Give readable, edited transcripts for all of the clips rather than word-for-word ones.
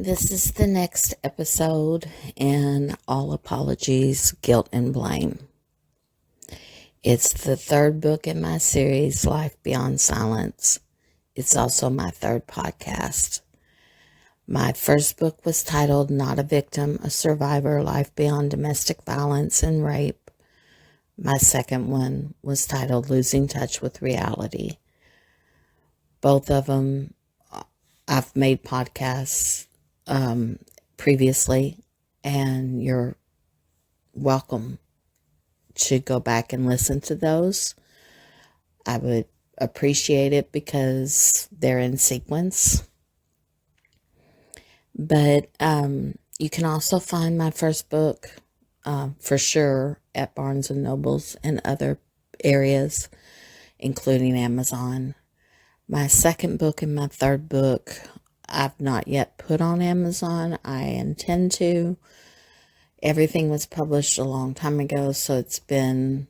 This is the next episode in All Apologies, Guilt and Blame. It's the third book in my series, Life Beyond Silence. It's also my third podcast. My first book was titled Not a Victim, a Survivor, Life Beyond Domestic Violence and Rape. My second one was titled Losing Touch with Reality. Both of them, I've made podcasts previously, and you're welcome to go back and listen to those. I would appreciate it because they're in sequence. But you can also find my first book for sure at Barnes & Nobles and other areas, including Amazon. My second book and my third book I've not yet put on Amazon. I intend to. Everything was published a long time ago, so it's been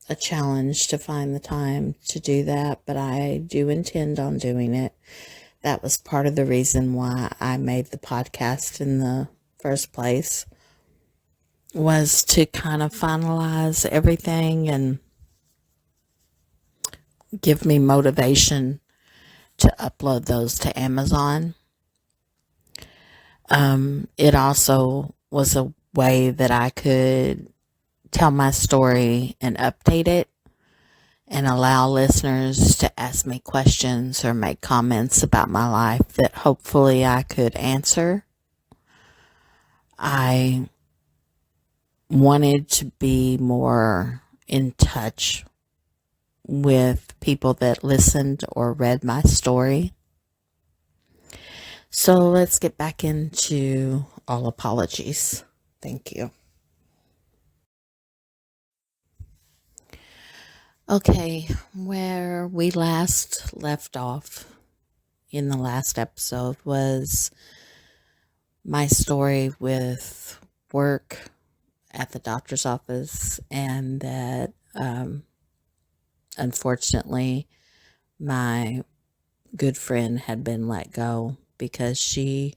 a challenge to find the time to do that, but I do intend on doing it. That was part of the reason why I made the podcast in the first place, was to kind of finalize everything and give me motivation to upload those to Amazon. It also was a way that I could tell my story and update it and allow listeners to ask me questions or make comments about my life that hopefully I could answer. I wanted to be more in touch with people that listened or read my story. So let's get back into All Apologies. Thank you. Okay, where we last left off in the last episode was my story with work at the doctor's office, and that unfortunately my good friend had been let go because she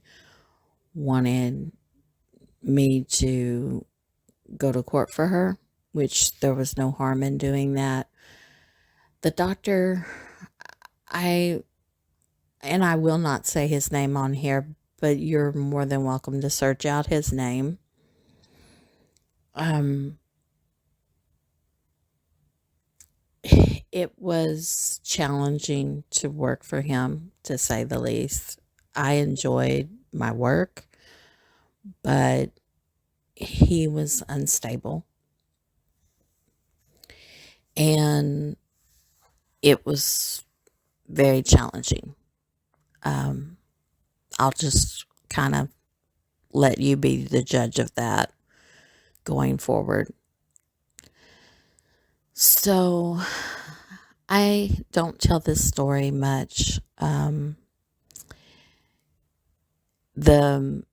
wanted me to go to court for her, which there was no harm in doing that. The doctor, I will not say his name on here, but you're more than welcome to search out his name. It was challenging to work for him, to say the least. I enjoyed my work, but he was unstable. And it was very challenging. I'll just kind of let you be the judge of that going forward. So I don't tell this story much. The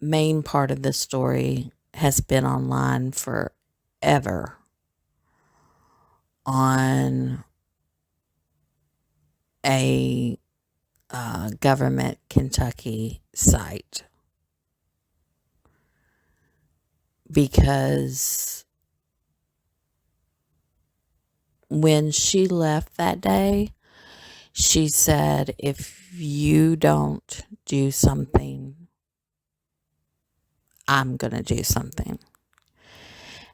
main part of the story has been online forever on a government Kentucky site, because when she left that day, she said, if you don't do something, I'm going to do something.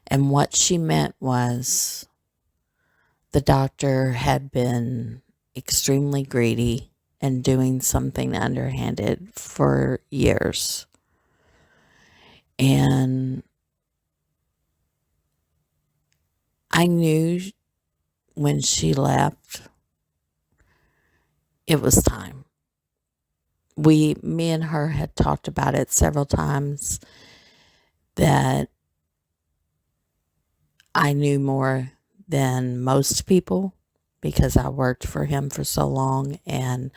And what she meant was the doctor had been extremely greedy and doing something underhanded for years. And I knew when she left, it was time. Me and her had talked about it several times, that I knew more than most people because I worked for him for so long, and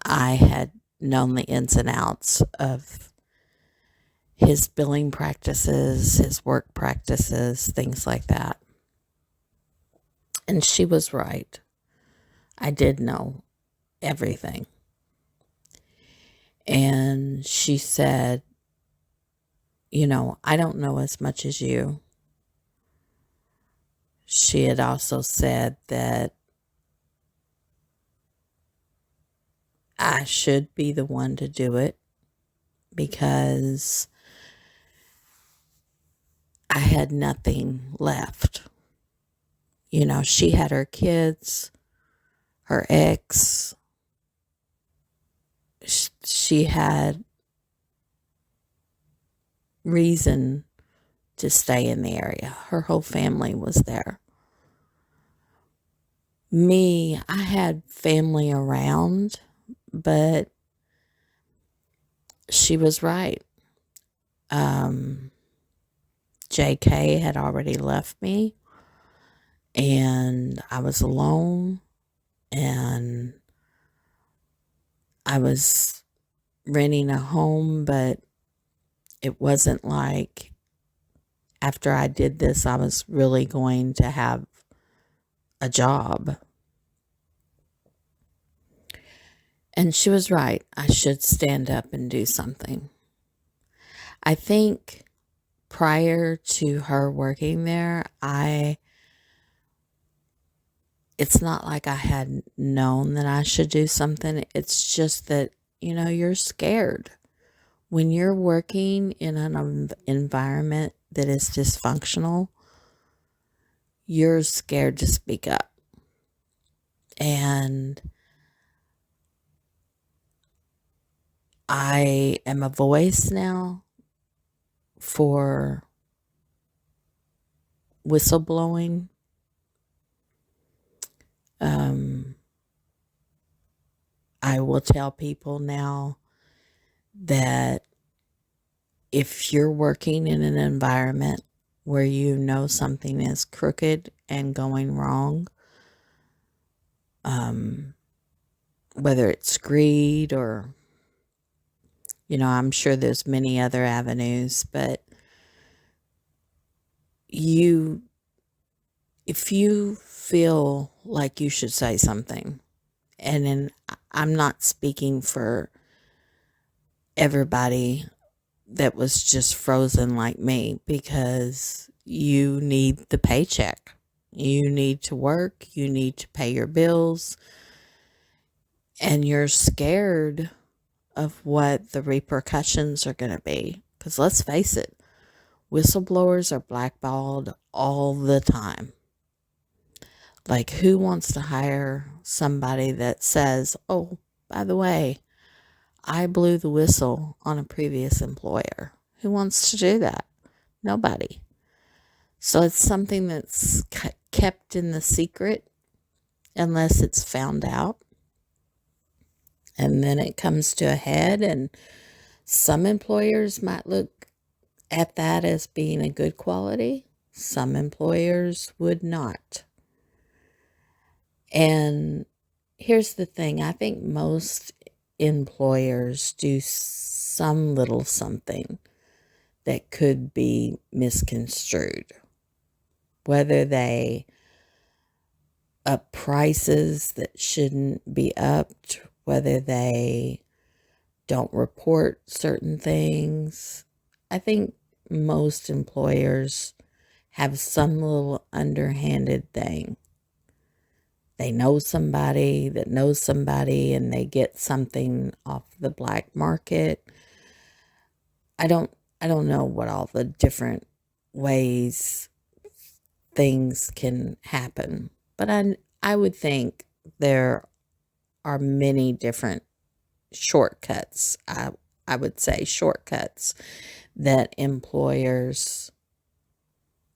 I had known the ins and outs of his billing practices, his work practices, things like that. And she was right. I did know everything. And she said, I don't know as much as you. She had also said that I should be the one to do it because I had nothing left. She had her kids, her ex. She had reason to stay in the area. Her whole family was there. Me, I had family around, but she was right. JK had already left me, and I was alone, and I was renting a home, but it wasn't like after I did this, I was really going to have a job. And she was right. I should stand up and do something. I think prior to her working there, it's not like I had known that I should do something. It's just that, you're scared. When you're working in an environment that is dysfunctional, you're scared to speak up. And I am a voice now for whistleblowing. I will tell people now that if you're working in an environment where you know something is crooked and going wrong, whether it's greed or, I'm sure there's many other avenues, but if you feel like you should say something, and then I'm not speaking for everybody that was just frozen like me, because you need the paycheck. You need to work. You need to pay your bills. And you're scared of what the repercussions are going to be. Because let's face it, whistleblowers are blackballed all the time. Like, who wants to hire somebody that says, oh, by the way, I blew the whistle on a previous employer? Who wants to do that? Nobody. So it's something that's kept in the secret unless it's found out. And then it comes to a head, and some employers might look at that as being a good quality. Some employers would not. And here's the thing. I think most employers do some little something that could be misconstrued. Whether they up prices that shouldn't be upped, whether they don't report certain things. I think most employers have some little underhanded thing. They know somebody that knows somebody, and they get something off the black market. I don't know what all the different ways things can happen, but I would think there are many different shortcuts. I would say shortcuts that employers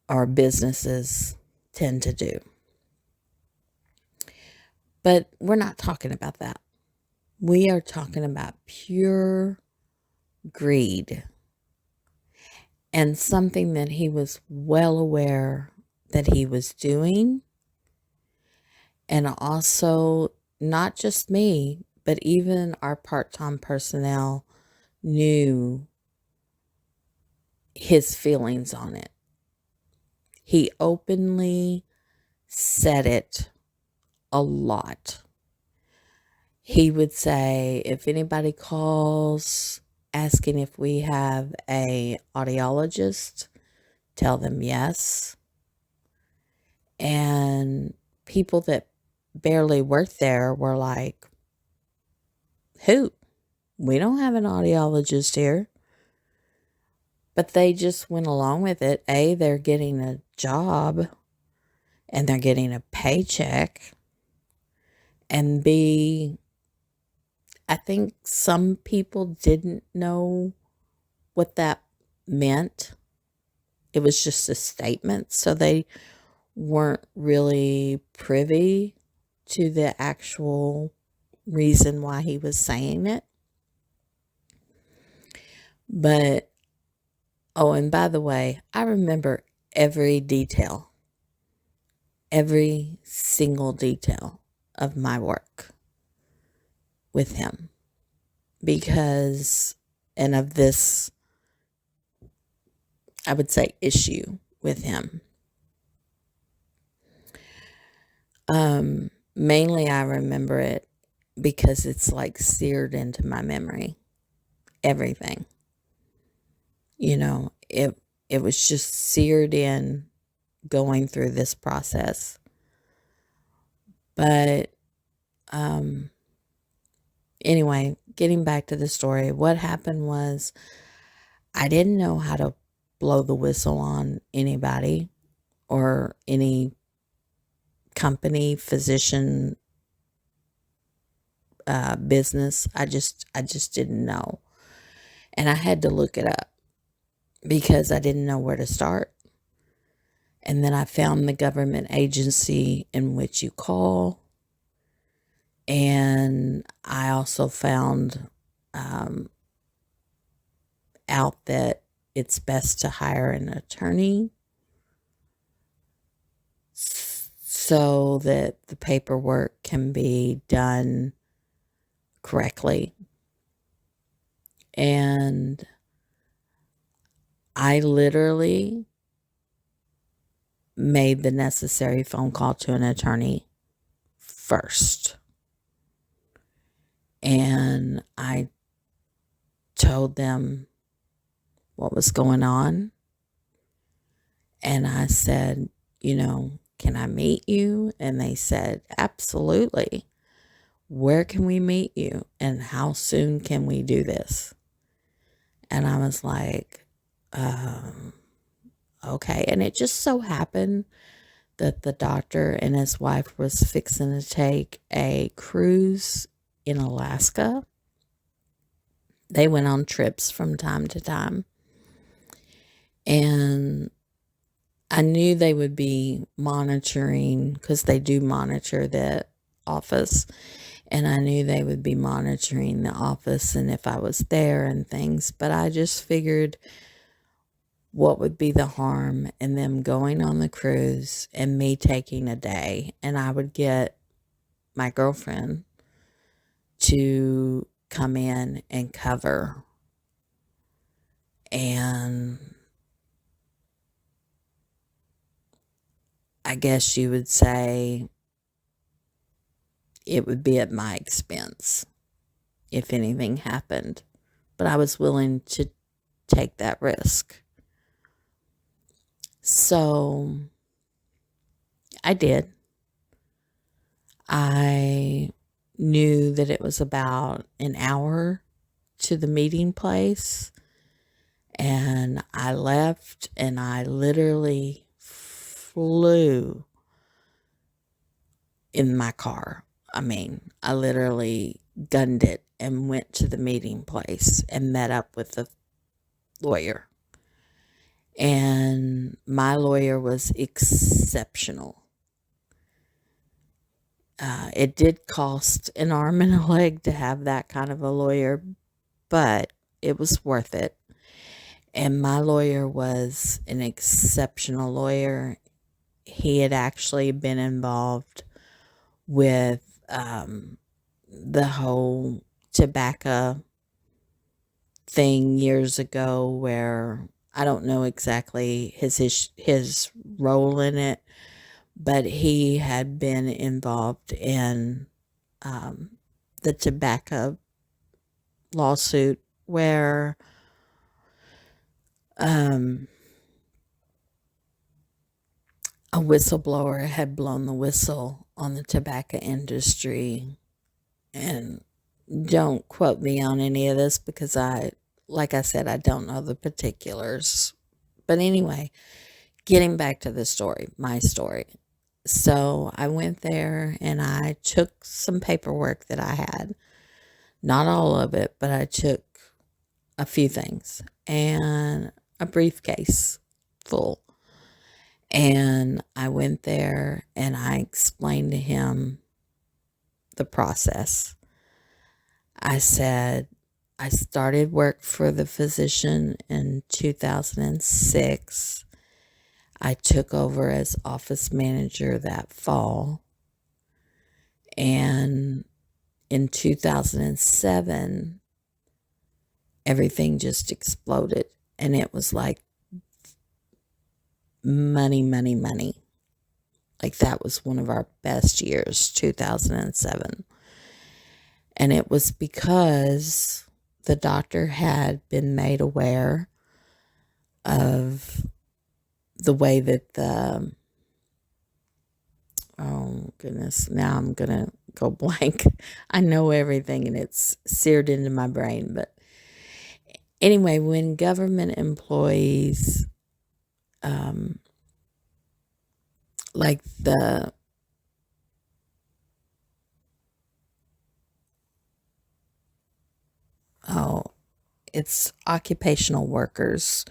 or businesses tend to do. But we're not talking about that. We are talking about pure greed, and something that he was well aware that he was doing. And also, not just me, but even our part-time personnel knew his feelings on it. He openly said it a lot. he would say, if anybody calls asking if we have a audiologist, tell them yes. And people that barely worked there were like, who? We don't have an audiologist here. But they just went along with it. A, they're getting a job and they're getting a paycheck. And B, I think some people didn't know what that meant. It was just a statement. So they weren't really privy to the actual reason why he was saying it. But, oh, and by the way, I remember every detail, every single detail of my work with him because, and of this, I would say, issue with him. Mainly I remember it because it's like seared into my memory. Everything. It was just seared in going through this process. But anyway, getting back to the story, what happened was I didn't know how to blow the whistle on anybody or any company, physician, business. I just didn't know. And I had to look it up because I didn't know where to start. And then I found the government agency in which you call. And I also found out that it's best to hire an attorney so that the paperwork can be done correctly. And I literally made the necessary phone call to an attorney first. And I told them what was going on. And I said, can I meet you? And they said, absolutely. Where can we meet you? And how soon can we do this? And I was like, okay. And it just so happened that the doctor and his wife was fixing to take a cruise in Alaska. They went on trips from time to time. And I knew they would be monitoring, because they do monitor the office. And I knew they would be monitoring the office and if I was there and things. But I just figured, what would be the harm in them going on the cruise and me taking a day? And I would get my girlfriend to come in and cover. And I guess you would say it would be at my expense if anything happened. But I was willing to take that risk. So I did. I knew that it was about an hour to the meeting place. And I left and I literally flew in my car. I literally gunned it and went to the meeting place and met up with the lawyer. And my lawyer was exceptional. It did cost an arm and a leg to have that kind of a lawyer, but it was worth it. And my lawyer was an exceptional lawyer. He had actually been involved with the whole tobacco thing years ago, where I don't know exactly his role in it, but he had been involved in the tobacco lawsuit where a whistleblower had blown the whistle on the tobacco industry. And don't quote me on any of this because like I said, I don't know the particulars. But anyway, getting back to the story, my story. So I went there and I took some paperwork that I had. Not all of it, but I took a few things and a briefcase full. And I went there and I explained to him the process. I said, I started work for the physician in 2006. I took over as office manager that fall. And in 2007, everything just exploded. And it was like money, money, money. Like that was one of our best years, 2007. And it was because the doctor had been made aware of the way that oh goodness, now I'm going to go blank. I know everything and it's seared into my brain. But anyway, when government employees, like it's occupational workers,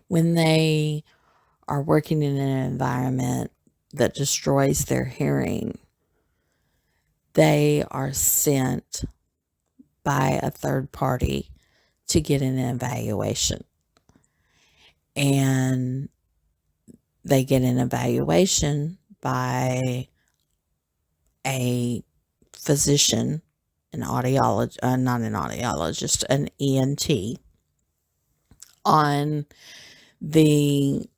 when they are working in an environment that destroys their hearing, they are sent by a third party to get an evaluation. And they get an evaluation by a physician, an audiologist, not an audiologist, an ENT, on the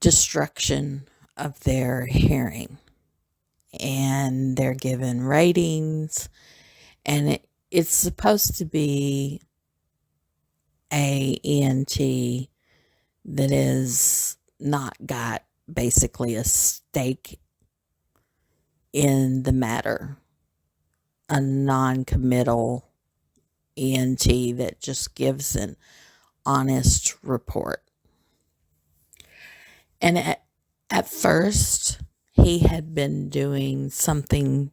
destruction of their hearing. And they're given ratings, and it's supposed to be a ENT that is not got basically a stake in the matter, a non-committal ENT that just gives an honest report. And at first, he had been doing something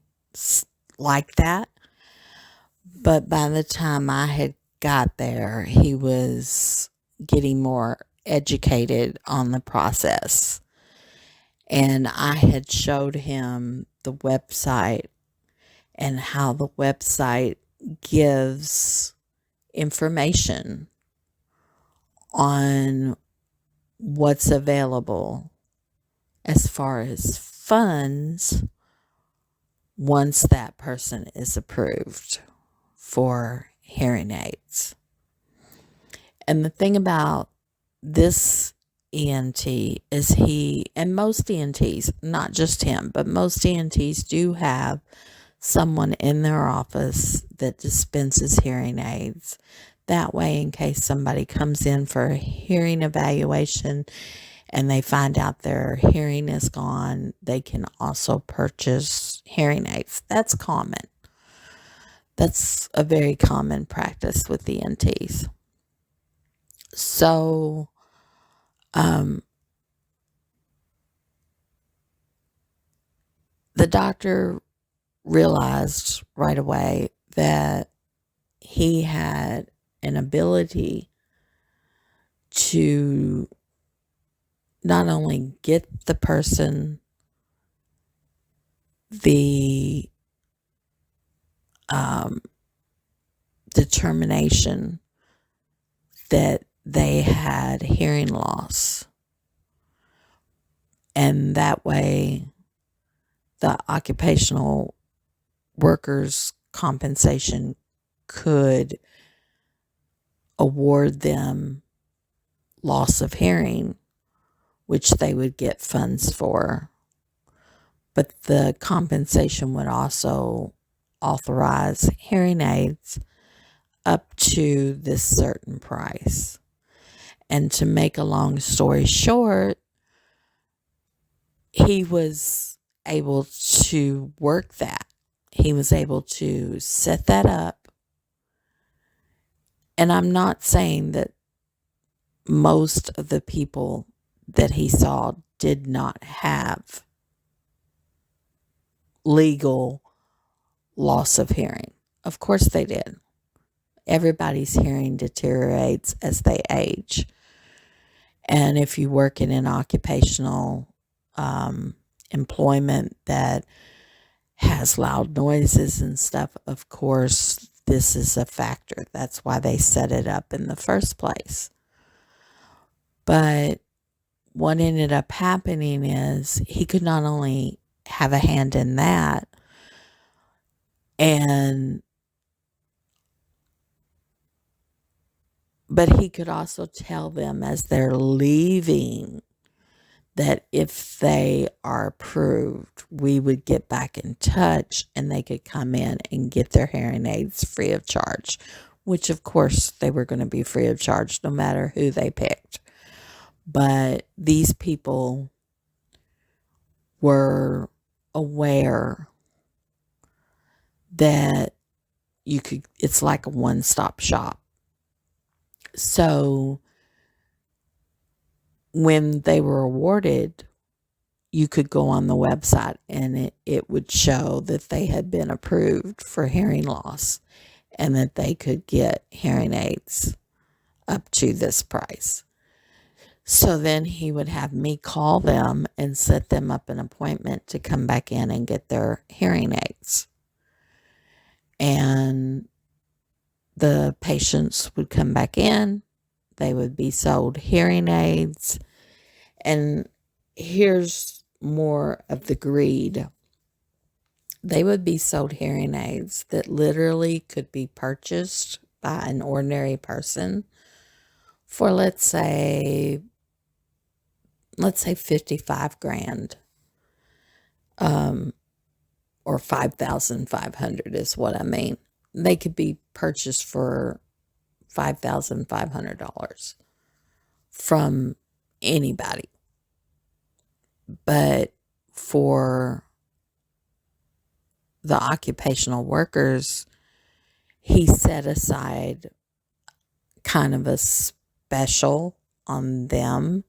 like that. But by the time I had got there, he was getting more educated on the process. And I had showed him the website and how the website gives information on what's available as far as funds once that person is approved for hearing aids. And the thing about this ENT is and most ENTs, not just him, but most ENTs do have someone in their office that dispenses hearing aids. That way, in case somebody comes in for a hearing evaluation and they find out their hearing is gone, they can also purchase hearing aids. That's common. That's a very common practice with ENTs. So, the doctor realized right away that he had an ability to not only get the person the determination that they had hearing loss, and that way the occupational workers' compensation could award them loss of hearing, which they would get funds for. But the compensation would also authorize hearing aids up to this certain price. And to make a long story short, he was able to work that. He was able to set that up. And I'm not saying that most of the people that he saw did not have legal loss of hearing. Of course they did. Everybody's hearing deteriorates as they age. And if you work in an occupational employment that has loud noises and stuff, of course, this is a factor. That's why they set it up in the first place. But what ended up happening is he could not only have a hand in that, but he could also tell them as they're leaving that if they are approved, we would get back in touch and they could come in and get their hearing aids free of charge, which of course they were going to be free of charge no matter who they picked. But these people were aware that it's like a one-stop shop. So when they were awarded, you could go on the website and it would show that they had been approved for hearing loss and that they could get hearing aids up to this price. So then he would have me call them and set them up an appointment to come back in and get their hearing aids. And the patients would come back in. They would be sold hearing aids. And here's more of the greed. They would be sold hearing aids that literally could be purchased by an ordinary person for, let's say $55,000, or $5,500 is what I mean. They could be purchased for $5,500 from anybody. But for the occupational workers, he set aside kind of a special on them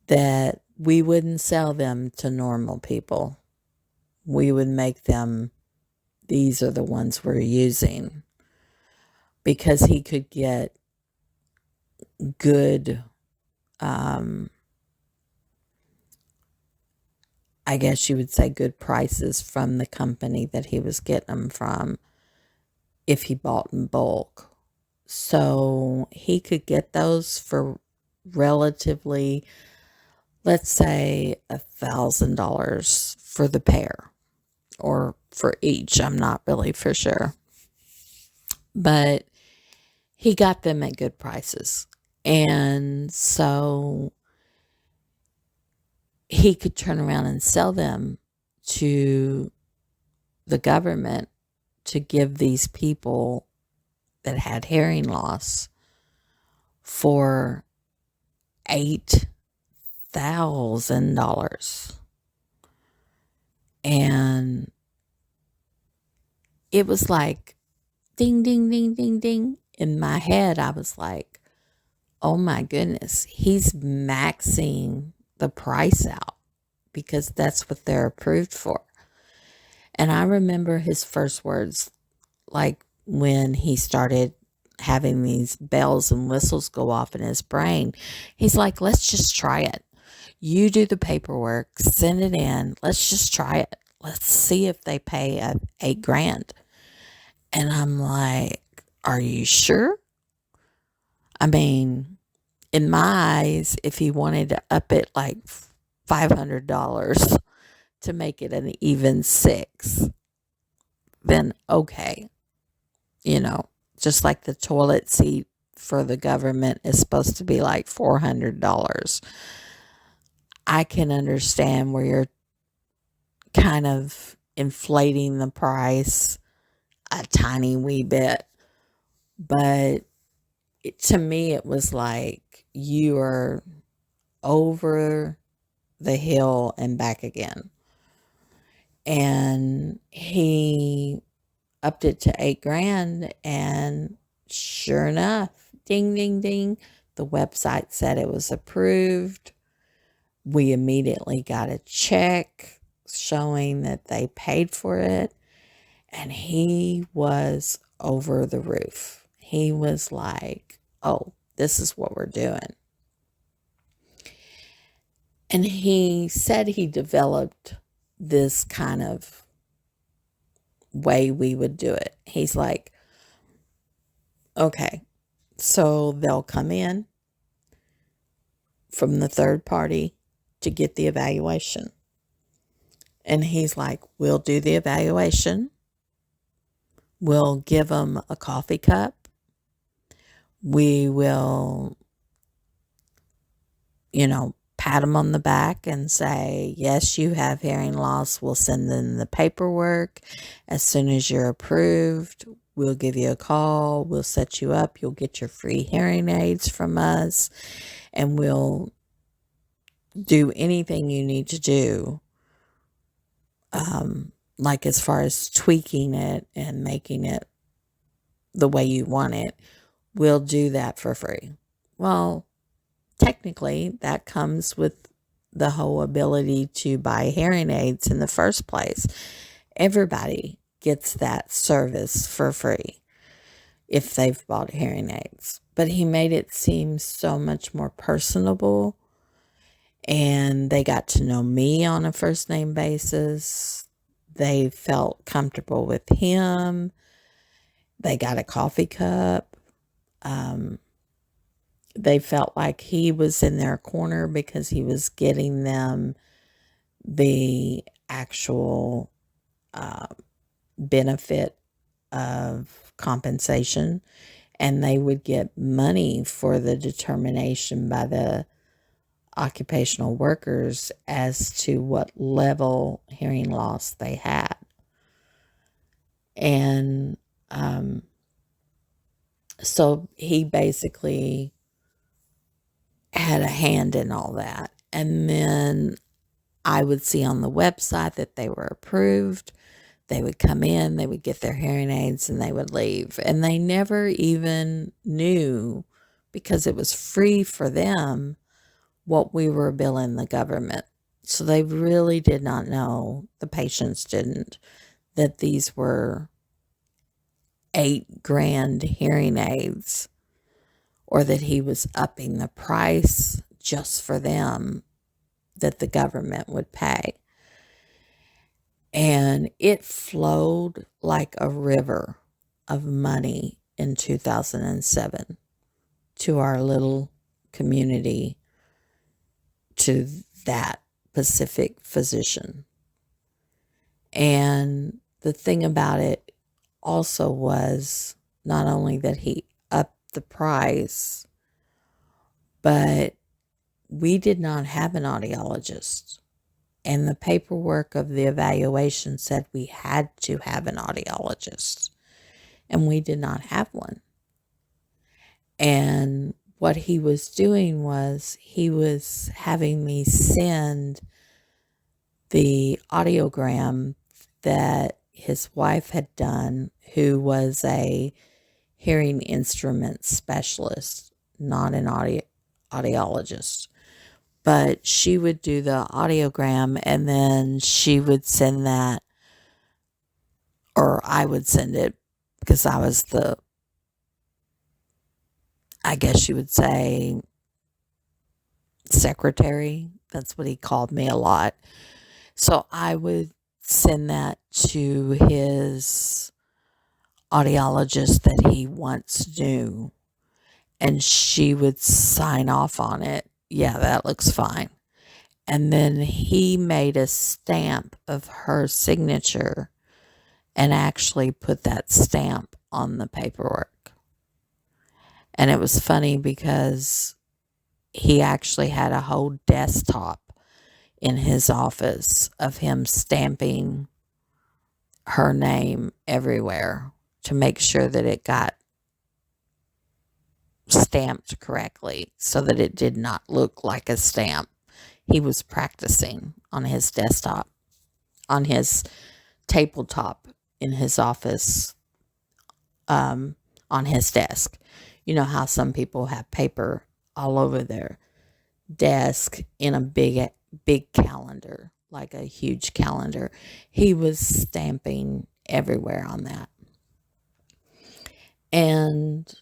that we wouldn't sell them to normal people. We would make them, these are the ones we're using, because he could get good, I guess you would say good prices from the company that he was getting them from if he bought in bulk. So he could get those for relatively, let's say $1,000 for the pair or for each. I'm not really for sure. But he got them at good prices. And so he could turn around and sell them to the government to give these people that had hearing loss for $8,000. And it was like ding, ding, ding, ding, ding. In my head, I was like, oh my goodness, he's maxing the price out because that's what they're approved for. And I remember his first words, like when he started having these bells and whistles go off in his brain. He's like, let's just try it. You do the paperwork, send it in. Let's just try it. Let's see if they pay $8,000. And I'm like, are you sure? I mean, in my eyes, if he wanted to up it like $500 to make it an even $6,000, then okay. You know, just like the toilet seat for the government is supposed to be like $400. I can understand where you're kind of inflating the price a tiny wee bit. But to me, it was like you are over the hill and back again. And he upped it to 8 grand, and sure enough, ding, ding, ding, the website said it was approved. We immediately got a check showing that they paid for it, and he was over the roof. He was like, oh, this is what we're doing. And he said he developed this kind of way we would do it. He's like, okay, so they'll come in from the third party to get the evaluation. And he's like, we'll do the evaluation. We'll give them a coffee cup. We will, pat them on the back and say, yes, you have hearing loss. We'll send them the paperwork. As soon as you're approved, we'll give you a call. We'll set you up. You'll get your free hearing aids from us, and we'll do anything you need to do, like as far as tweaking it and making it the way you want it. We'll do that for free. Well, technically, that comes with the whole ability to buy hearing aids in the first place. Everybody gets that service for free if they've bought hearing aids. But he made it seem so much more personable, and they got to know me on a first name basis. They felt comfortable with him. They got a coffee cup. They felt like he was in their corner because he was getting them the actual benefit of compensation, and they would get money for the determination by the occupational workers as to what level hearing loss they had. And so he basically had a hand in all that. And then I would see on the website that they were approved. They would come in, they would get their hearing aids, and they would leave. And they never even knew, because it was free for them, what we were billing the government. So they really did not know, the patients didn't, that these were 8 grand hearing aids, or that he was upping the price just for them that the government would pay. And it flowed like a river of money in 2007 to our little community, to that Pacific physician. And the thing about it also was not only that he upped the price, but we did not have an audiologist. And the paperwork of the evaluation said we had to have an audiologist. And we did not have one. And what he was doing was he was having me send the audiogram that his wife had done, who was a hearing instrument specialist, not an audiologist. But she would do the audiogram, and then she would send that, or I would send it, because I was the, I guess you would say, secretary. That's what he called me a lot. So I would send that to his audiologist that he once knew, and she would sign off on it. Yeah, that looks fine. And then he made a stamp of her signature and actually put that stamp on the paperwork. And it was funny because he actually had a whole desktop in his office of him stamping her name everywhere to make sure that it got stamped correctly so that it did not look like a stamp. He was practicing on his desktop, on his tabletop in his office, on his desk. You know how some people have paper all over their desk in a big calendar, like a huge calendar. He was stamping everywhere on that. And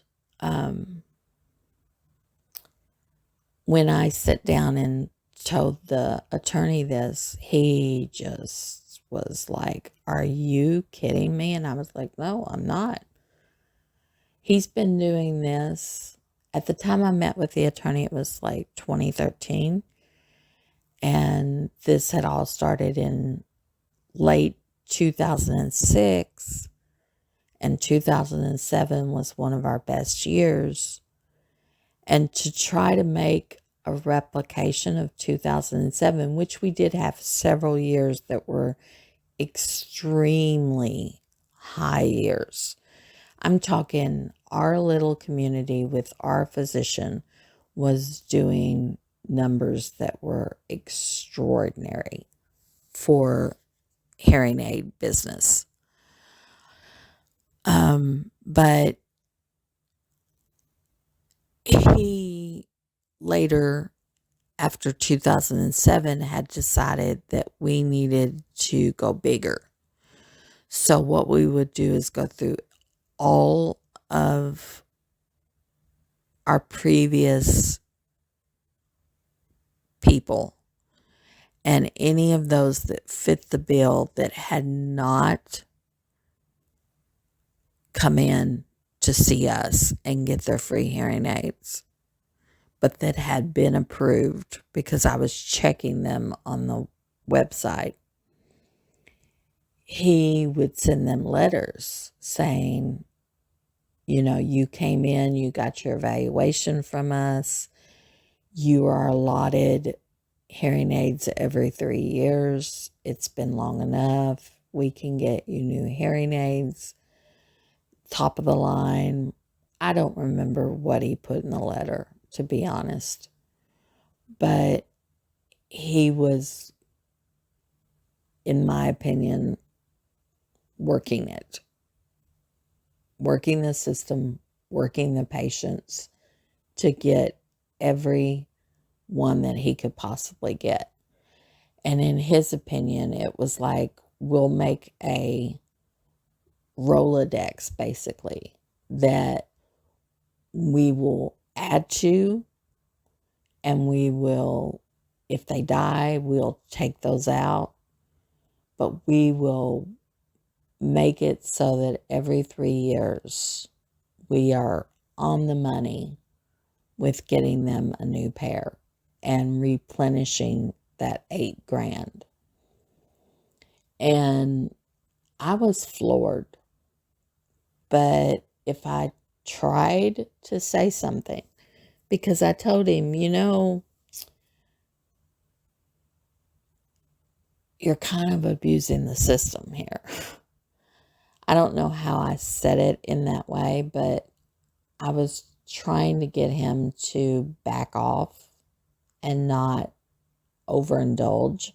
when I sat down and told the attorney this, he just was like, "Are you kidding me?" And I was like, "No, I'm not." He's been doing this. At the time I met with the attorney, it was like 2013. And this had all started in late 2006. And 2007 was one of our best years. And to try to make a replication of 2007, which we did have several years that were extremely high years. I'm talking our little community with our physician was doing numbers that were extraordinary for hearing aid business. But he later, after 2007, had decided that we needed to go bigger. So what we would do is go through all of our previous people and any of those that fit the bill that had not come in to see us and get their free hearing aids, but that had been approved because I was checking them on the website. He would send them letters saying, you know, you came in, you got your evaluation from us, you are allotted hearing aids every 3 years. It's been long enough. We can get you new hearing aids. Top of the line. I don't remember what he put in the letter, to be honest. But he was, in my opinion, working it. Working the system, working the patients to get every one that he could possibly get. And in his opinion, it was like, we'll make a Rolodex, basically, that we will add to, and we will, if they die, we'll take those out, but we will make it so that every 3 years we are on the money with getting them a new pair and replenishing that $8,000. And I was floored. But if I tried to say something, because I told him, you know, you're kind of abusing the system here. I don't know how I said it in that way, but I was trying to get him to back off and not overindulge.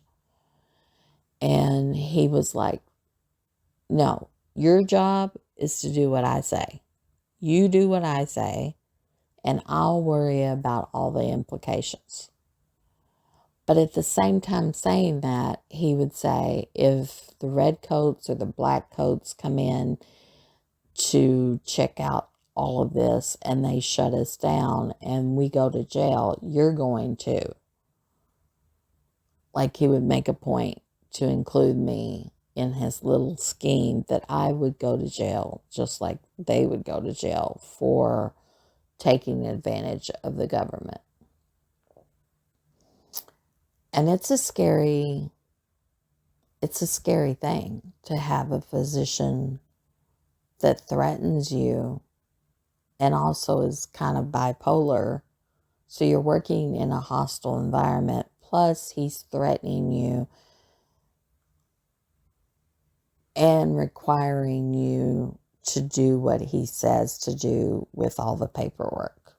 And he was like, no, your job is to do what I say. You do what I say, and I'll worry about all the implications. But at the same time saying that, he would say, if the red coats or the black coats come in to check out all of this and they shut us down and we go to jail, you're going to. Like, he would make a point to include me in his little scheme that I would go to jail just like they would go to jail for taking advantage of the government. And it's a scary thing to have a physician that threatens you and also is kind of bipolar. So you're working in a hostile environment, plus he's threatening you and requiring you to do what he says to do with all the paperwork.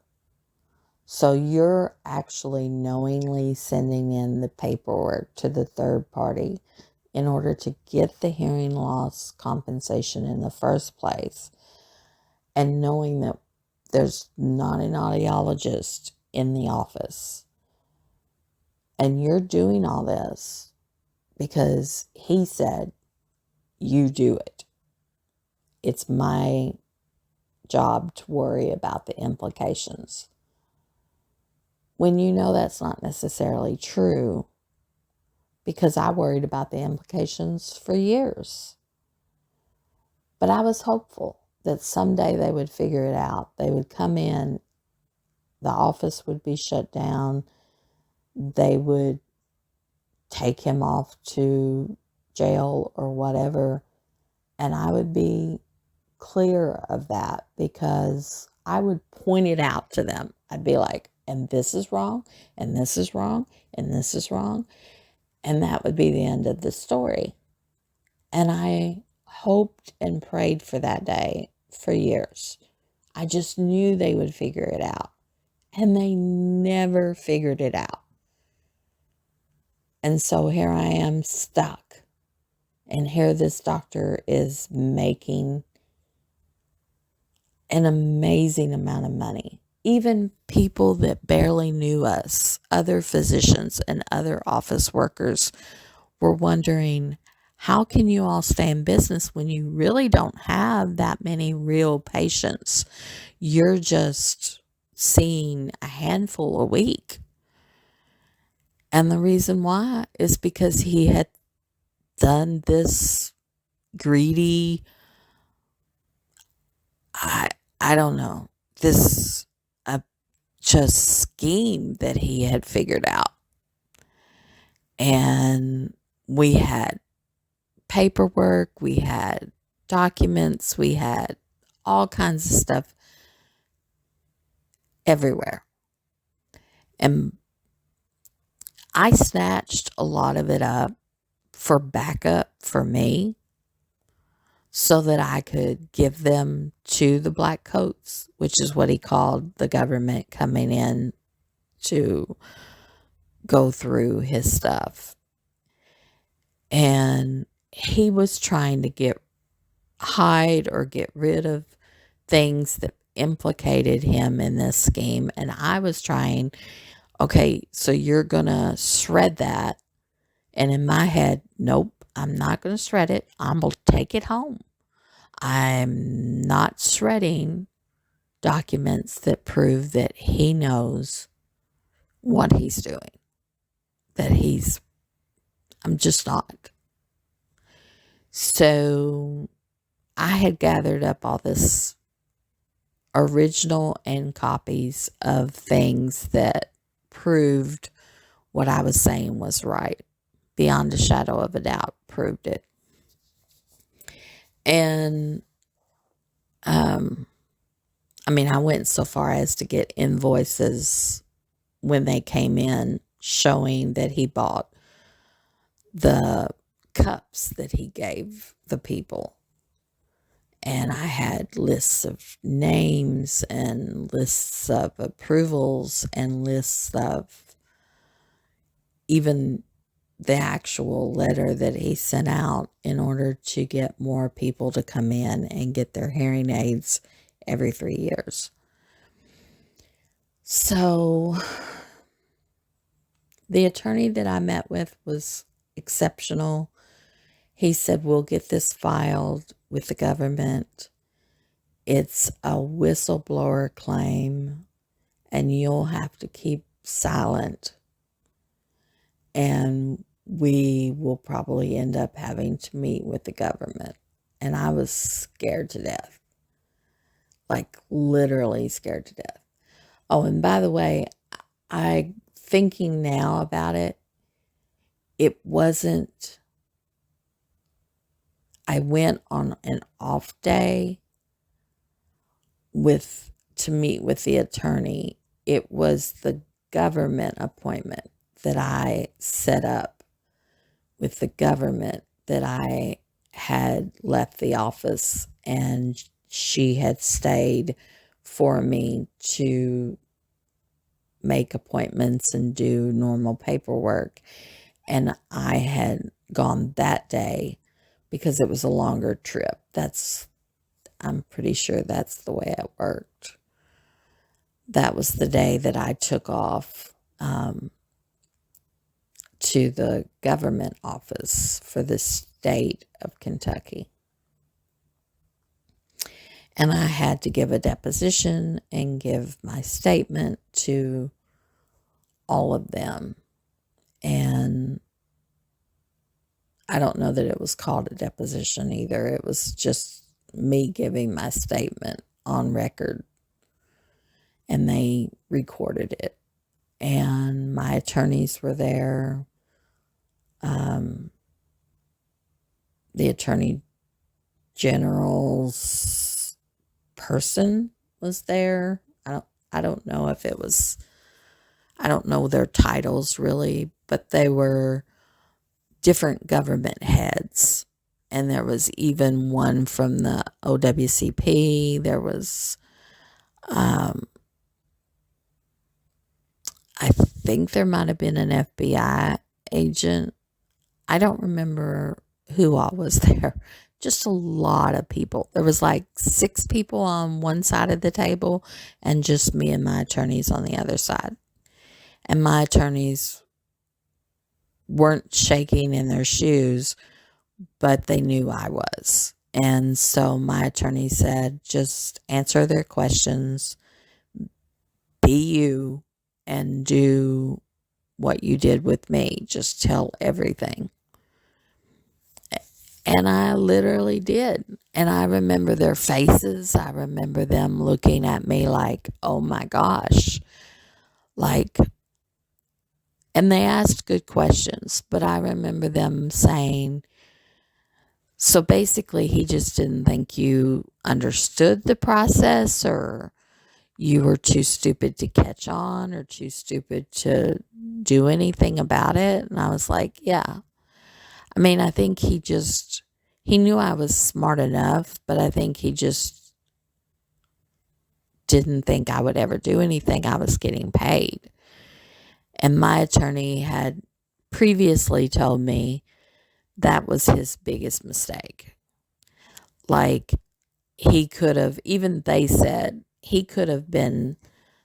So you're actually knowingly sending in the paperwork to the third party in order to get the hearing loss compensation in the first place, and knowing that there's not an audiologist in the office. And you're doing all this because he said, you do it. It's my job to worry about the implications. When you know that's not necessarily true, because I worried about the implications for years. But I was hopeful that someday they would figure it out. They would come in, the office would be shut down, they would take him off to jail or whatever, and I would be clear of that because I would point it out to them. I'd be like, and this is wrong, and this is wrong, and this is wrong. And that would be the end of the story. And I hoped and prayed for that day for years. I just knew they would figure it out. And they never figured it out. And so here I am stuck. And here this doctor is making an amazing amount of money. Even people that barely knew us, other physicians and other office workers, were wondering, how can you all stay in business when you really don't have that many real patients? You're just seeing a handful a week. And the reason why is because he had done this greedy, I don't know, this just scheme that he had figured out. And we had paperwork, we had documents, we had all kinds of stuff everywhere. And I snatched a lot of it up for backup for me so that I could give them to the black coats, which is what he called the government coming in to go through his stuff. And he was trying to hide or get rid of things that implicated him in this scheme. And I was trying, okay, so you're going to shred that. And in my head, nope, I'm not going to shred it. I'm going to take it home. I'm not shredding documents that prove that he knows what he's doing. I'm just not. So I had gathered up all this original and copies of things that proved what I was saying was right. Beyond a shadow of a doubt, proved it. And, I went so far as to get invoices when they came in showing that he bought the cups that he gave the people. And I had lists of names and lists of approvals and lists of even the actual letter that he sent out in order to get more people to come in and get their hearing aids every 3 years. So the attorney that I met with was exceptional. He said, we'll get this filed with the government. It's a whistleblower claim, and you'll have to keep silent. And we will probably end up having to meet with the government. And I was scared to death. Like literally scared to death. Oh, and by the way, thinking now about it, it wasn't, I went on an off day to meet with the attorney. It was the government appointment that I set up with the government that I had left the office, and she had stayed for me to make appointments and do normal paperwork. And I had gone that day because it was a longer trip. I'm pretty sure that's the way it worked. That was the day that I took off to the government office for the state of Kentucky. And I had to give a deposition and give my statement to all of them. And I don't know that it was called a deposition either. It was just me giving my statement on record. And they recorded it. And my attorneys were there. The attorney general's person was there. I don't know if it was, I don't know their titles really, but they were different government heads. And there was even one from the OWCP. There was, I think there might have been an FBI agent. I don't remember who all was there. Just a lot of people. There was like 6 people on one side of the table and just me and my attorneys on the other side. And my attorneys weren't shaking in their shoes, but they knew I was. And so my attorney said, just answer their questions, be you, and do what you did with me. Just tell everything. And I literally did. And I remember their faces. I remember them looking at me like, oh my gosh. Like, and they asked good questions, but I remember them saying, so basically he just didn't think you understood the process, or you were too stupid to catch on, or too stupid to do anything about it. And I was like, yeah. I mean, I think he knew I was smart enough, but I think he just didn't think I would ever do anything. I was getting paid. And my attorney had previously told me that was his biggest mistake. Like, he could have, even they said, he could have been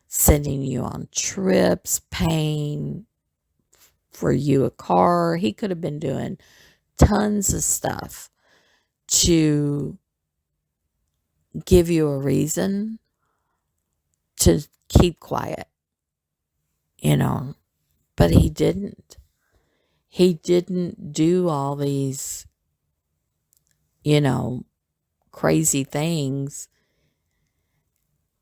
sending you on trips, paying for you a car. He could have been doing tons of stuff to give you a reason to keep quiet, but he didn't. He didn't do all these, crazy things.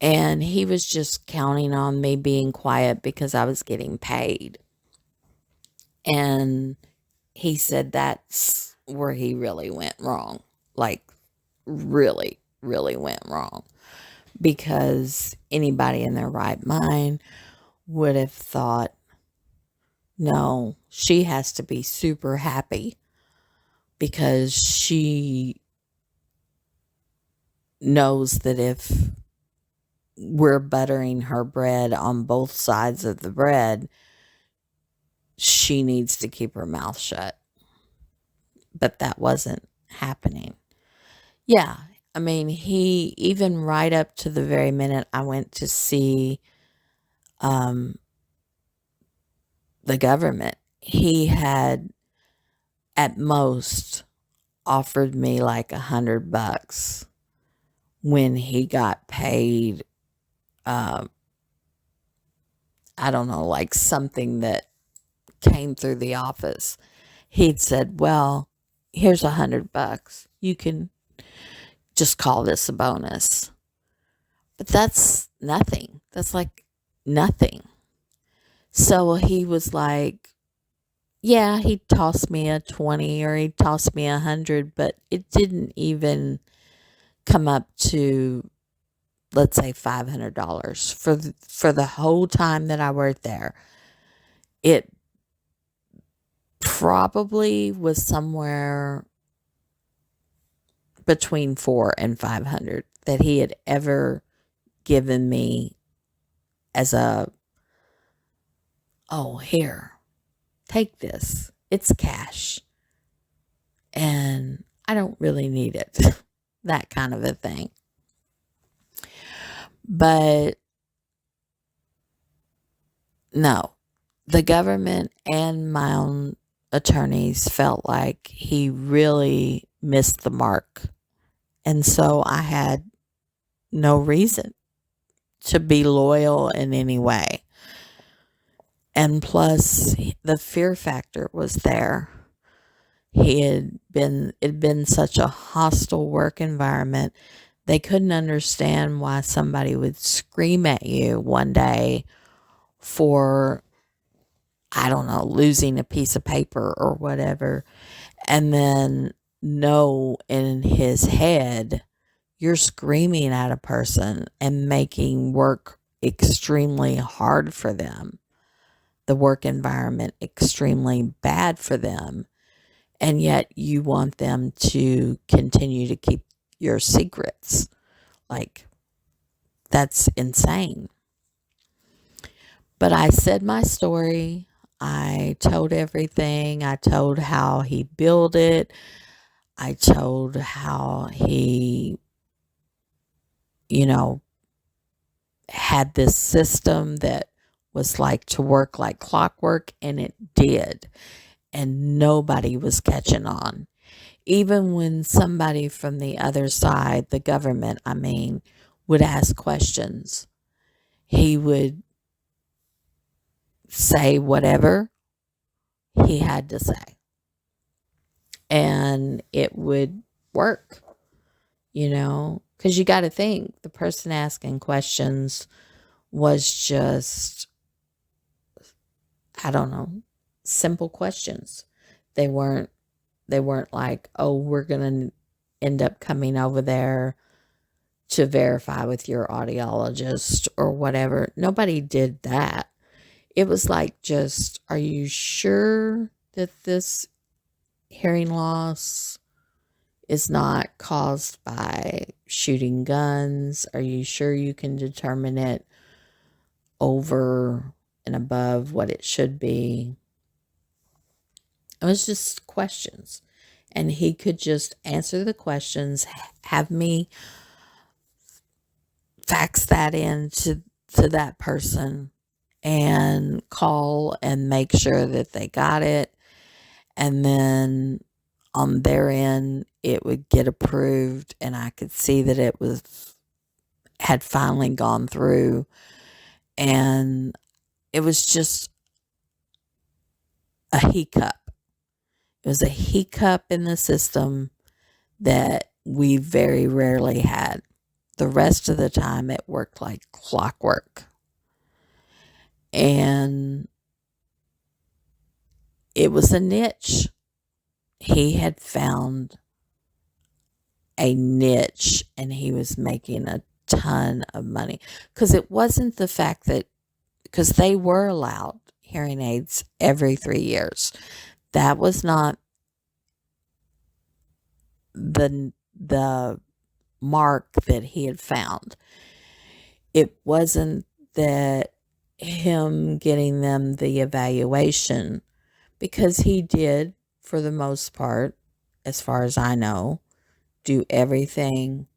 And he was just counting on me being quiet because I was getting paid. And he said that's where he really went wrong. Like, really, really went wrong. Because anybody in their right mind would have thought, no, she has to be super happy because she knows that if we're buttering her bread on both sides of the bread, she needs to keep her mouth shut. But that wasn't happening. Yeah, I mean, he, even right up to the very minute I went to see the government, he had at most offered me like $100 when he got paid. I don't know, like something that came through the office. He'd said, well, here's $100. You can just call this a bonus. But that's nothing. That's like nothing. So he was like, yeah, he'd toss me a 20 or he'd toss me 100, but it didn't even come up to, let's say, $500 for the whole time that I worked there. It probably was somewhere between 4 and 500 that he had ever given me as a, oh, here, take this. It's cash. And I don't really need it. That kind of a thing. But no, the government and my own attorneys felt like he really missed the mark. And so I had no reason to be loyal in any way. And plus, the fear factor was there. It'd been such a hostile work environment. They couldn't understand why somebody would scream at you one day for, I don't know, losing a piece of paper or whatever, and then know in his head you're screaming at a person and making work extremely hard for them, the work environment extremely bad for them, and yet you want them to continue to keep your secrets. Like, that's insane. But I said my story. I told everything. I told how he built it. I told how he, had this system that was like to work like clockwork, and it did. And nobody was catching on. Even when somebody from the other side, the government, would ask questions, he would say whatever he had to say. And it would work, because you got to think the person asking questions was just, I don't know, simple questions. They weren't like, oh, we're going to end up coming over there to verify with your audiologist or whatever. Nobody did that. It was like, just, are you sure that this hearing loss is not caused by shooting guns? Are you sure you can determine it over and above what it should be? It was just questions. And he could just answer the questions, have me fax that in to that person, and call and make sure that they got it. And then on their end, it would get approved, and I could see that it had finally gone through. And it was just a hiccup. It was a hiccup in the system that we very rarely had. The rest of the time, it worked like clockwork. And it was a niche. He had found a niche, and he was making a ton of money. Because it wasn't the fact that, because they were allowed hearing aids every 3 years. That was not the mark that he had found. It wasn't that him getting them the evaluation, because he did, for the most part, as far as I know, do everything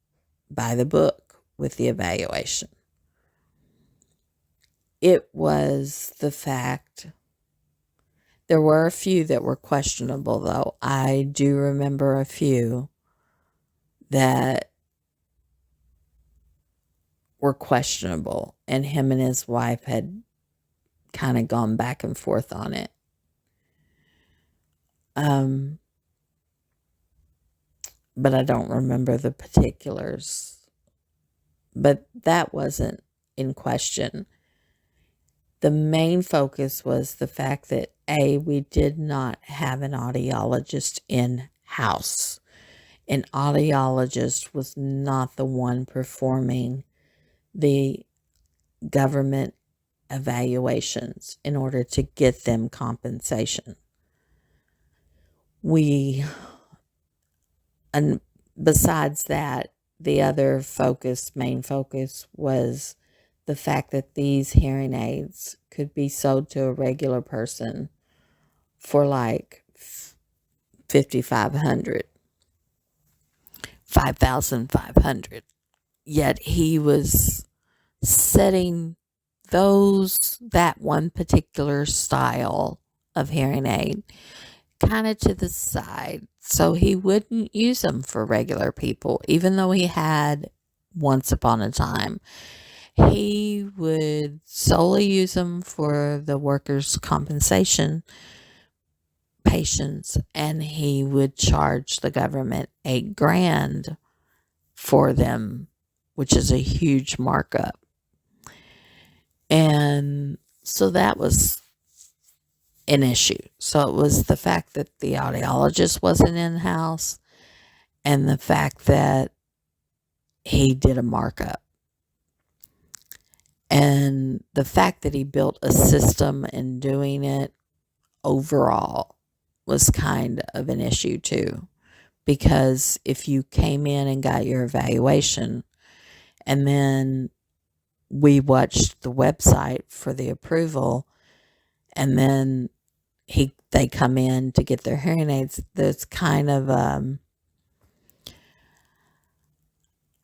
by the book with the evaluation. It was the fact, there were a few that were questionable, though. I do remember a few that were questionable, and him and his wife had kind of gone back and forth on it. But I don't remember the particulars. But that wasn't in question. The main focus was the fact that, A, we did not have an audiologist in-house. An audiologist was not the one performing the government evaluations in order to get them compensation. besides that, the other main focus, was the fact that these hearing aids could be sold to a regular person for like 5,500, 5,500. Yet he was setting that one particular style of hearing aid kind of to the side so he wouldn't use them for regular people, even though he had once upon a time. He would solely use them for the workers' compensation patients, and he would charge the government $8,000 for them, which is a huge markup. And so that was an issue. So it was the fact that the audiologist wasn't in house and the fact that he did a markup. And the fact that he built a system in doing it overall was kind of an issue too. Because if you came in and got your evaluation and then we watched the website for the approval and then they come in to get their hearing aids, there's kind of a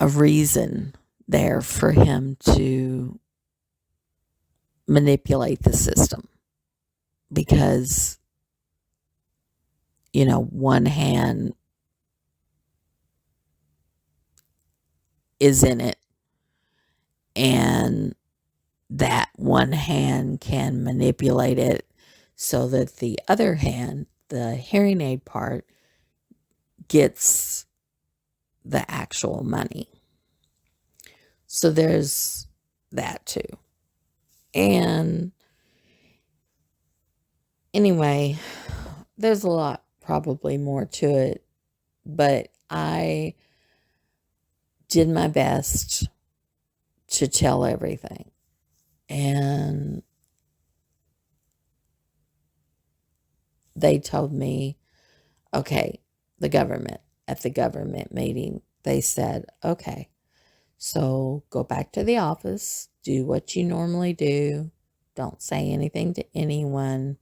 reason there for him to manipulate the system, because one hand is in it and that one hand can manipulate it so that the other hand, the hearing aid part, gets the actual money. So there's that too. And anyway, there's a lot probably more to it, but I did my best to tell everything. And they told me, okay, at the government meeting, they said, okay, so go back to the office, do what you normally do, don't say anything to anyone,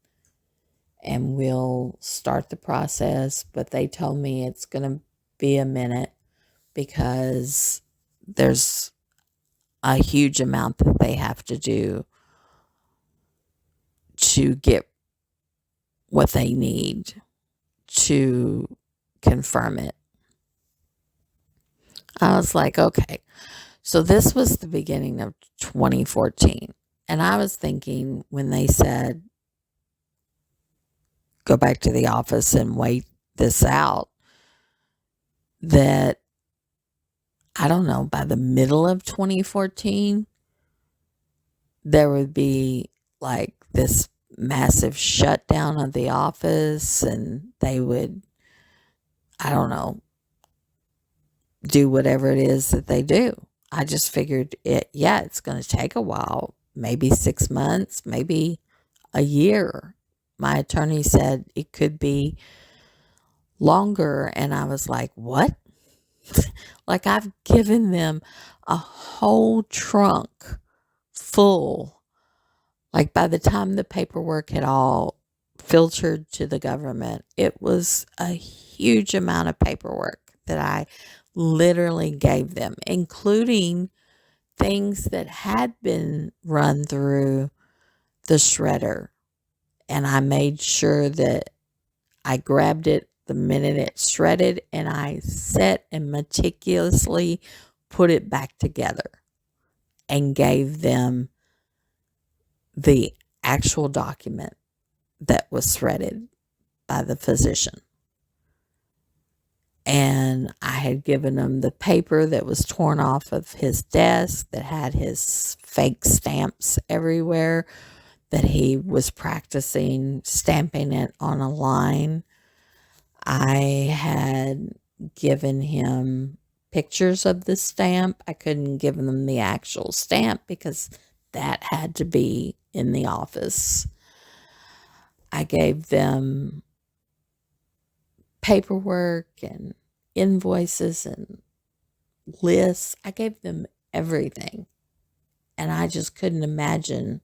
and we'll start the process. But they told me it's going to be a minute because there's a huge amount that they have to do to get what they need to confirm it. I was like, okay. So this was the beginning of 2014. And I was thinking when they said, go back to the office and wait this out, that, I don't know, by the middle of 2014, there would be like this massive shutdown of the office and they would, I don't know, do whatever it is that they do. I just figured it's going to take a while, maybe 6 months, maybe a year. My attorney said it could be longer. And I was like, what? Like, I've given them a whole trunk full. Like, by the time the paperwork had all filtered to the government, it was a huge amount of paperwork that I literally gave them, including things that had been run through the shredder. And I made sure that I grabbed it the minute it shredded and I set and meticulously put it back together and gave them the actual document that was shredded by the physician. And I had given him the paper that was torn off of his desk that had his fake stamps everywhere, that he was practicing stamping it on a line. I had given him pictures of the stamp. I couldn't give them the actual stamp because that had to be in the office. I gave them paperwork and invoices and lists. I gave them everything. And I just couldn't imagine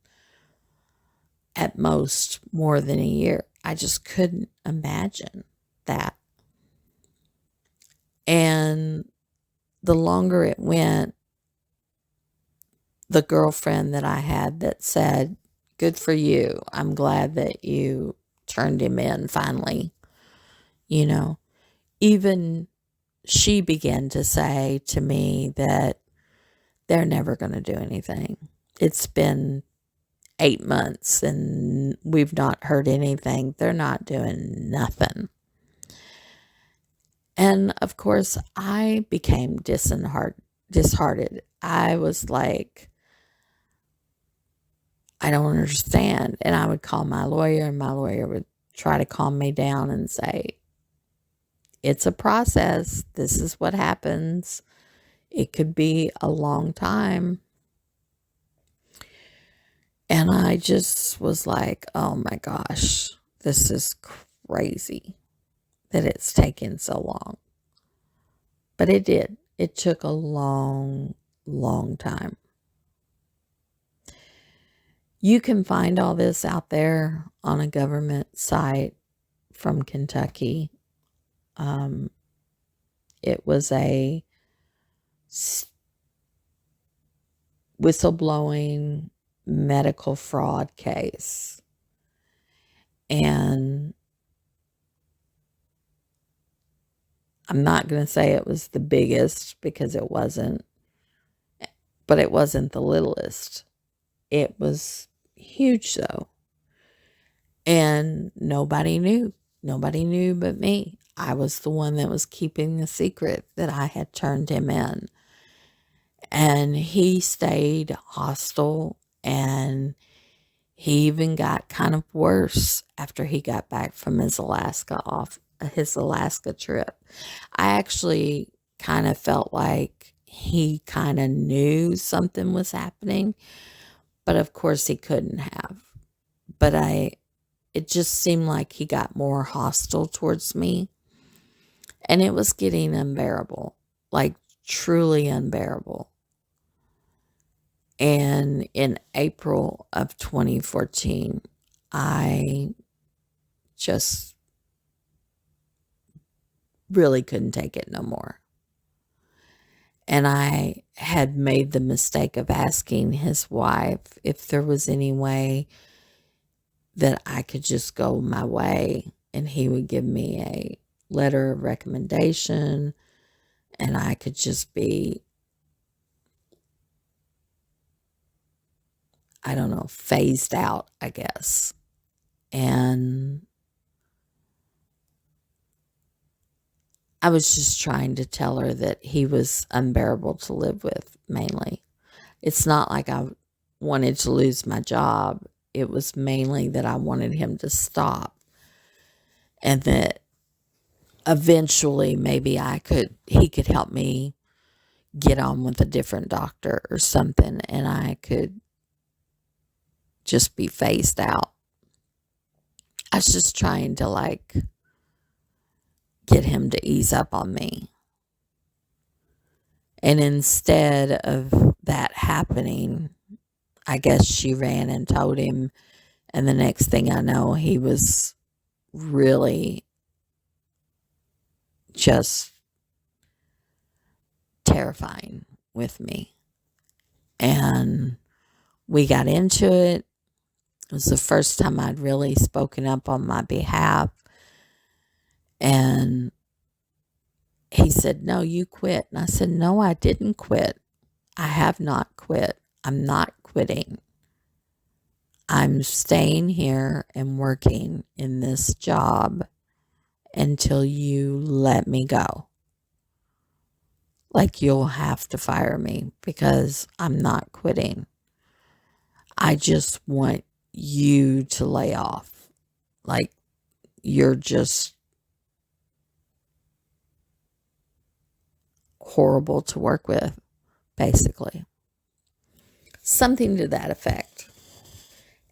at most more than a year. I just couldn't imagine that. And the longer it went, the girlfriend that I had that said, "Good for you. I'm glad that you turned him in finally." You know, even she began to say to me that they're never going to do anything. It's been 8 months and we've not heard anything. They're not doing nothing. And of course, I became disheartened. I was like, I don't understand. And I would call my lawyer, and my lawyer would try to calm me down and say, it's a process. This is what happens. It could be a long time. And I just was like, oh my gosh, this is crazy that it's taken so long. But it did. It took a long, long time. You can find all this out there on a government site from Kentucky. It was a whistleblowing medical fraud case. And I'm not going to say it was the biggest because it wasn't, but it wasn't the littlest. It was huge though. And nobody knew. Nobody knew but me. I was the one that was keeping the secret that I had turned him in. And he stayed hostile, and he even got kind of worse after he got back from his Alaska trip. I actually kind of felt like he kind of knew something was happening, but of course he couldn't have. But it just seemed like he got more hostile towards me, and it was getting unbearable, like truly unbearable. And in April of 2014, I just really couldn't take it no more. And I had made the mistake of asking his wife if there was any way that I could just go my way and he would give me a letter of recommendation and I could just be, I don't know, phased out, I guess. And I was just trying to tell her that he was unbearable to live with, mainly. It's not like I wanted to lose my job. It was mainly that I wanted him to stop, and that eventually maybe he could help me get on with a different doctor or something, and I could just be phased out. I was just trying to get him to ease up on me. And instead of that happening, I guess she ran and told him, and the next thing I know, he was really just terrifying with me. And we got into it. It was the first time I'd really spoken up on my behalf. And he said, "No, you quit." And I said, "No, I didn't quit. I have not quit. I'm not quitting. I'm staying here and working in this job until you let me go. Like, you'll have to fire me because I'm not quitting. I just want you to lay off. Like, you're just horrible to work with," basically. Something to that effect.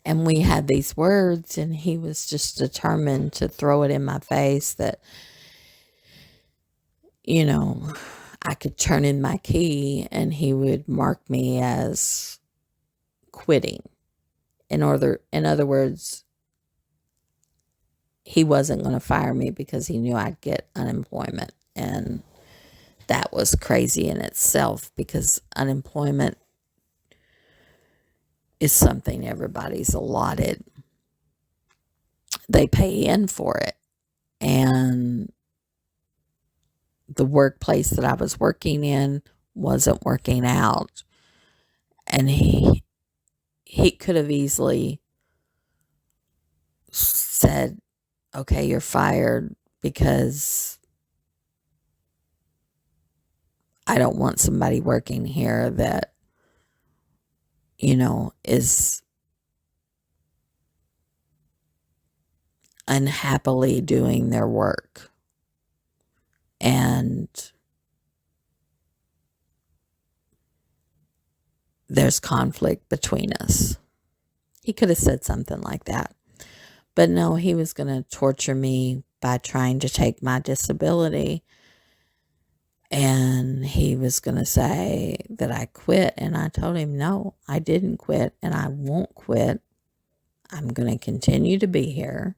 And we had these words, and he was just determined to throw it in my face that you know, I could turn in my key and he would mark me as quitting. In other words, he wasn't going to fire me because he knew I'd get unemployment. And that was crazy in itself, because unemployment is something everybody's allotted. They pay in for it. And the workplace that I was working in wasn't working out. And he could have easily said, okay, you're fired, because I don't want somebody working here that, is unhappily doing their work. And there's conflict between us. He could have said something like that. But no, he was going to torture me by trying to take my disability. And he was going to say that I quit. And I told him, no, I didn't quit and I won't quit. I'm going to continue to be here.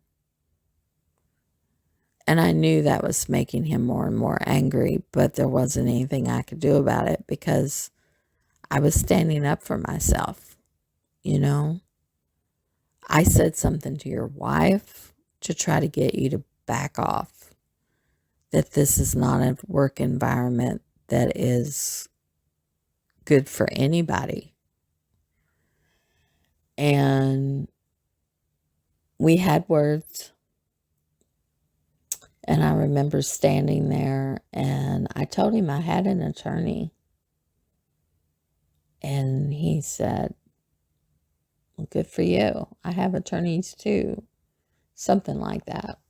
And I knew that was making him more and more angry, but there wasn't anything I could do about it, because I was standing up for myself. I said something to your wife to try to get you to back off, that this is not a work environment that is good for anybody. And we had words. And I remember standing there and I told him I had an attorney. And he said, well, good for you. I have attorneys too. Something like that.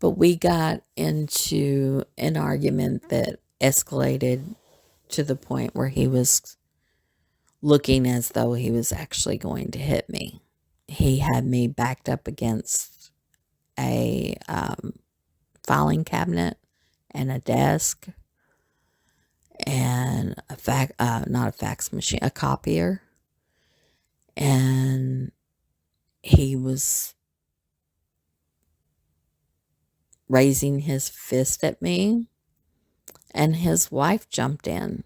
But we got into an argument that escalated to the point where he was looking as though he was actually going to hit me. He had me backed up against a filing cabinet and a desk and not a fax machine, a copier. And he was raising his fist at me, and his wife jumped in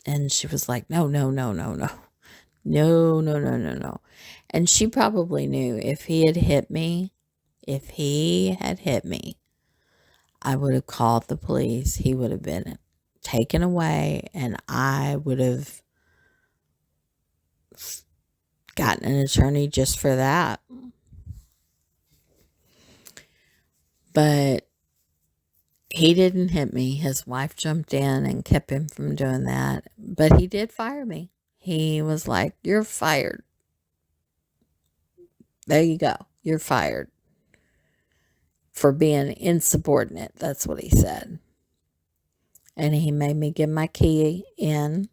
and she was like, no, no, no, no, no, no, no, no, no, no. And she probably knew if he had hit me, I would have called the police. He would have been taken away, and I would have gotten an attorney just for that. But he didn't hit me. His wife jumped in and kept him from doing that. But he did fire me. He was like, you're fired. There you go. You're fired. For being insubordinate. That's what he said. And he made me give my key in.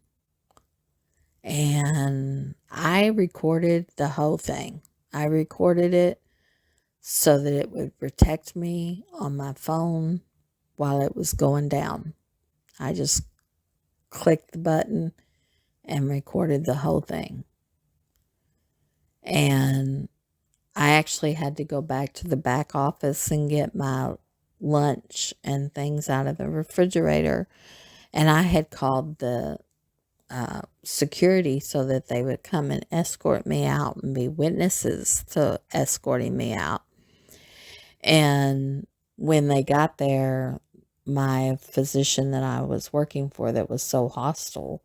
And I recorded the whole thing. I recorded it so that it would protect me on my phone while it was going down. I just clicked the button and recorded the whole thing. And I actually had to go back to the back office and get my lunch and things out of the refrigerator. And I had called the security so that they would come and escort me out and be witnesses to escorting me out. And when they got there, my physician that I was working for that was so hostile,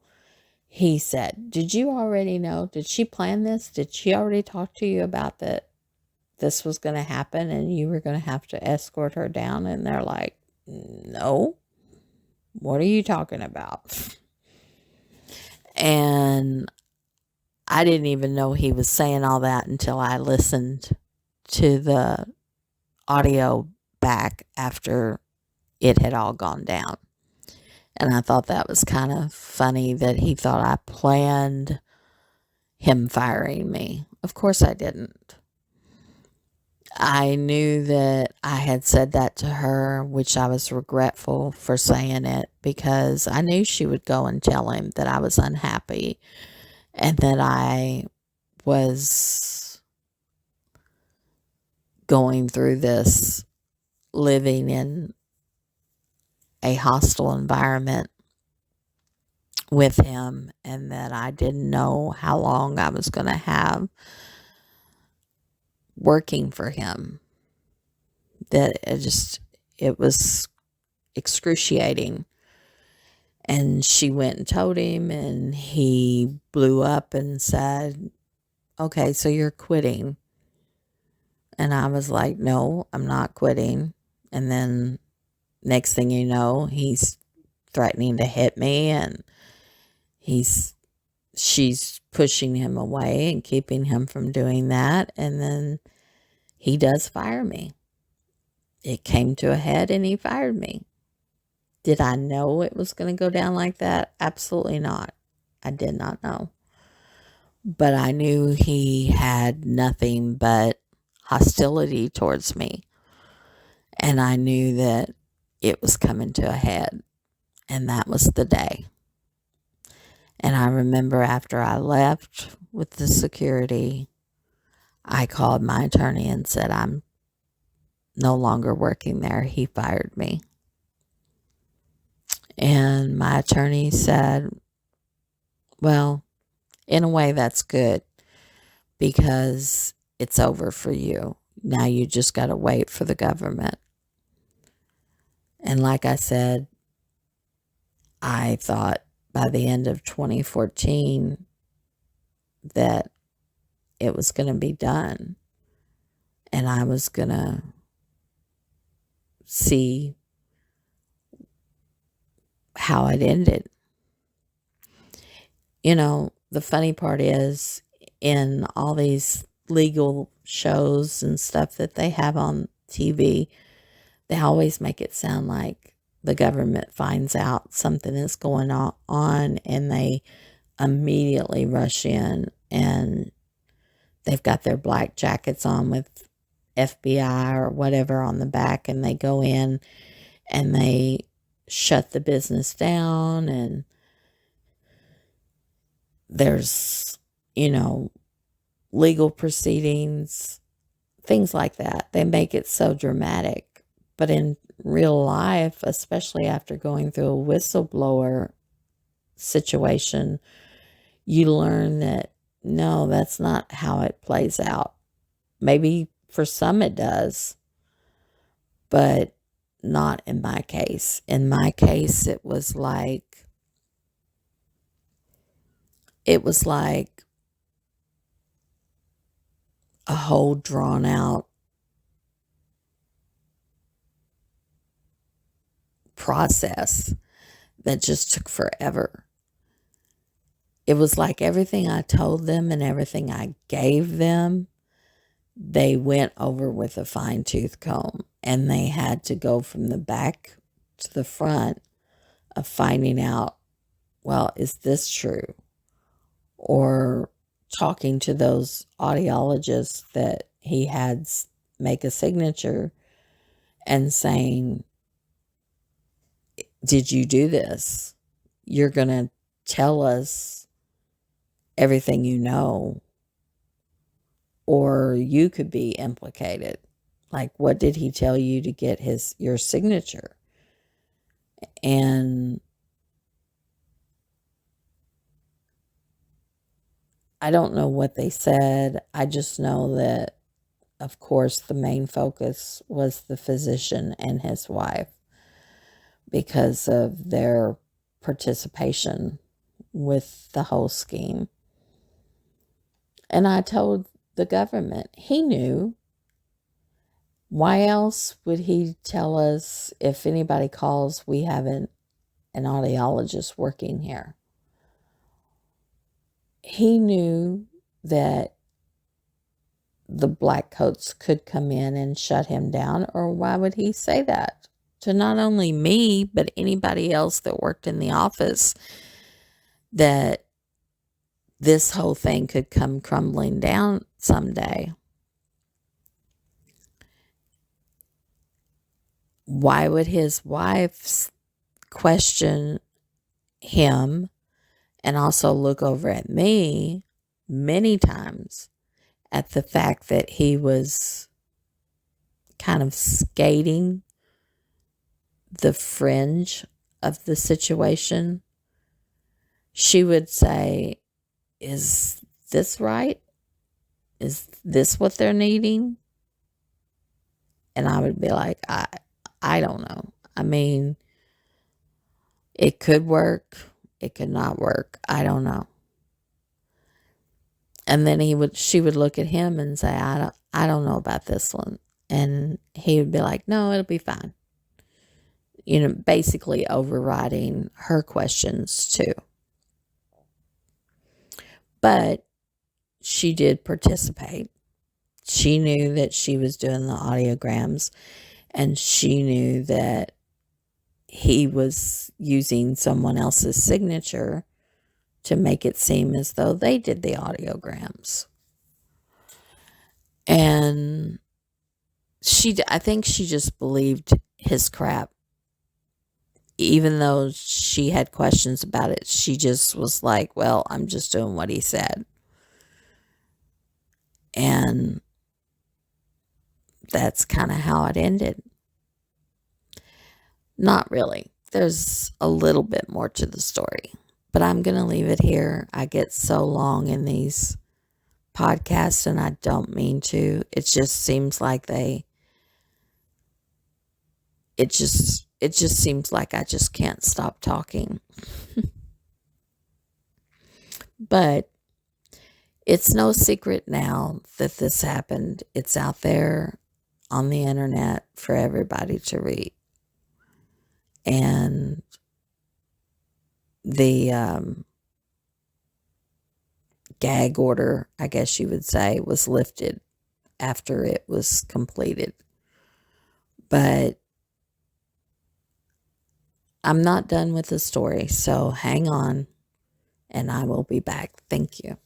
he said, did you already know? Did she plan this? Did she already talk to you about that this was going to happen and you were going to have to escort her down? And they're like, no. What are you talking about? And I didn't even know he was saying all that until I listened to the audio back after it had all gone down. And I thought that was kind of funny that he thought I planned him firing me. Of course I didn't. I knew that I had said that to her, which I was regretful for saying it because I knew she would go and tell him that I was unhappy and that I was going through this, living in a hostile environment with him, and that I didn't know how long I was going to have working for him. That it was excruciating. And she went and told him, and he blew up and said, "Okay, so you're quitting." And I was like, "No, I'm not quitting." And then next thing you know, he's threatening to hit me, and he's she's pushing him away and keeping him from doing that. And then he does fire me. It came to a head and he fired me. Did I know it was going to go down like that? Absolutely not. I did not know. But I knew he had nothing but hostility towards me. And I knew that it was coming to a head. And that was the day. And I remember after I left with the security, I called my attorney and said, "I'm no longer working there. He fired me." And my attorney said, "Well, in a way, that's good because it's over for you. Now you just got to wait for the government." And like I said, I thought by the end of 2014 that it was going to be done and I was going to see how it ended. You know, the funny part is in all these legal shows and stuff that they have on TV, they always make it sound like the government finds out something is going on and they immediately rush in and they've got their black jackets on with FBI or whatever on the back, and they go in and they shut the business down, and there's, legal proceedings, things like that. They make it so dramatic. But in real life, especially after going through a whistleblower situation, you learn that no, that's not how it plays out. Maybe for some it does, but not in my case. In my case, it was like a whole drawn out process that just took forever. It was like everything I told them and everything I gave them, they went over with a fine tooth comb, and they had to go from the back to the front of finding out, well, is this true? Or talking to those audiologists that he had make a signature and saying, "Did you do this? You're going to tell us everything you know, or you could be implicated. Like, what did he tell you to get your signature?" And I don't know what they said. I just know that, of course, the main focus was the physician and his wife because of their participation with the whole scheme. And I told the government, he knew. Why else would he tell us if anybody calls, we have an audiologist working here? He knew that the black coats could come in and shut him down, or why would he say that to not only me, but anybody else that worked in the office, that this whole thing could come crumbling down someday? Why would his wife question him and also look over at me many times at the fact that he was kind of skating the fringe of the situation? She would say, is this right? Is this what they're needing? And I would be like, I don't know. I mean, it could work. It could not work. I don't know. And then she would look at him and say, I don't know about this one. And he would be like, no, it'll be fine. Basically overriding her questions too. But she did participate. She knew that she was doing the audiograms, and she knew that he was using someone else's signature to make it seem as though they did the audiograms. And I think she just believed his crap. Even though she had questions about it, she just was like, well, I'm just doing what he said. And that's kind of how it ended. Not really. There's a little bit more to the story, but I'm going to leave it here. I get so long in these podcasts, and I don't mean to. It just seems like it just seems like I just can't stop talking. But it's no secret now that this happened. It's out there on the internet for everybody to read. And the gag order, I guess you would say, was lifted after it was completed. But I'm not done with the story, so hang on, and I will be back. Thank you.